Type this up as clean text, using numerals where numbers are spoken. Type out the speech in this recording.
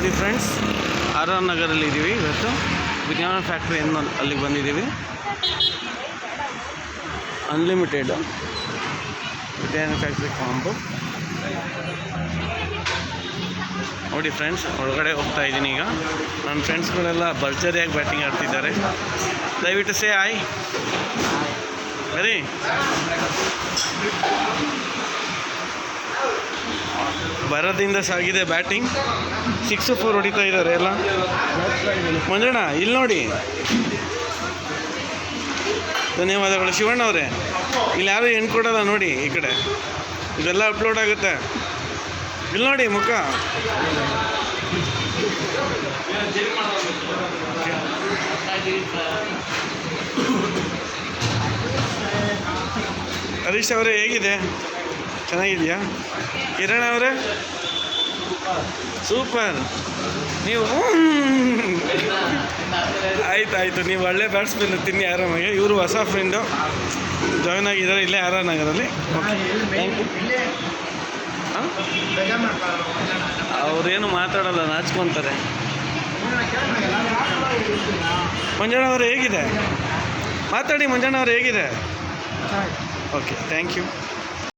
ನೋಡಿ friends, R R ನಗರಲ್ಲಿ ಇದ್ದೀವಿ. ಇವತ್ತು ವಿಜ್ಞಾನ ಫ್ಯಾಕ್ಟ್ರಿ ಅನ್ನೋ ಅಲ್ಲಿಗೆ ಬಂದಿದ್ದೀವಿ. ಅನ್ಲಿಮಿಟೆಡ್ ವಿಜ್ಞಾನ ಫ್ಯಾಕ್ಟ್ರಿ ಕಾಂಬೋ ನೋಡಿ ಫ್ರೆಂಡ್ಸ್. ಒಳಗಡೆ ಹೋಗ್ತಾ ಇದ್ದೀನಿ ಈಗ. ನನ್ನ ಫ್ರೆಂಡ್ಸ್ಗಳೆಲ್ಲ ಭರ್ಜರಿಯಾಗಿ ಬ್ಯಾಟಿಂಗ್ ಆಡ್ತಿದ್ದಾರೆ. ದಯವಿಟ್ಟು ಸೇ ಆಯ್ ಬರೀ ಭರದಿಂದ ಸಾಗಿದೆ ಬ್ಯಾಟಿಂಗ್. 6-4 ಹೊಡಿತಾ ಇದ್ದಾರೆ ಎಲ್ಲ. ಮಂಜಣ್ಣ ಇಲ್ಲಿ ನೋಡಿ, ಧನ್ಯವಾದಗಳು ಶಿವಣ್ಣ ಅವರೇ. ಇಲ್ಲಿ ಯಾರು ಹೆಣ್ಣು ಕೊಡೋಲ್ಲ ನೋಡಿ, ಈ ಕಡೆ ಇದೆಲ್ಲ ಅಪ್ಲೋಡ್ ಆಗುತ್ತೆ. ಇಲ್ಲಿ ನೋಡಿ ಮುಖ. ಹರೀಶ್ ಅವರೇ ಹೇಗಿದೆ? ಚೆನ್ನಾಗಿದೆಯಾ? ಕಿರಣ್ ಅವರೇ ಸೂಪರ್. ನೀವು ಆಯ್ತಾಯಿತು, ನೀವು ಒಳ್ಳೆ ಬ್ಯಾಟ್ಸ್ಮನ್, ತಿನ್ನಿ ಆರಾಮಾಗಿ. ಇವರು ಹೊಸ ಫ್ರೆಂಡು ಜಾಯ್ನ್ ಆಗಿದ್ದಾರೆ ಇಲ್ಲೇ ಆರ್ ಆರ್ ನಗರಲ್ಲಿ. Thank you. ಹಾಂ, ಅವರೇನು ಮಾತಾಡೋಲ್ಲ, ನಾಚ್ಕೊತಾರೆ. ಮಂಜಣ್ಣ ಅವರು ಹೇಗಿದೆ? ಮಾತಾಡಿ ಮಂಜಣ್ಣ ಅವರು ಹೇಗಿದೆ? Okay, thank you.